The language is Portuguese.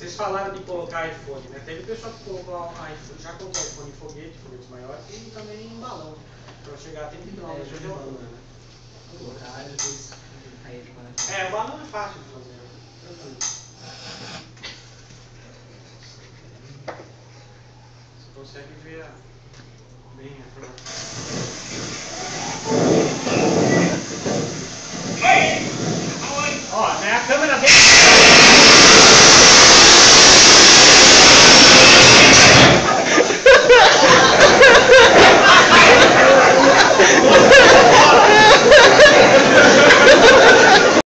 Vocês falaram de colocar iPhone, né? Teve pessoal que colocou iPhone, já colocou iPhone em foguete, foguetes maiores, e também em balão, para chegar a 30 km de altura, né? Colocar e depois cair de paraquedas. É, o balão é fácil de fazer, né? Você consegue ver bem a informação. Ó, né, a câmera vem.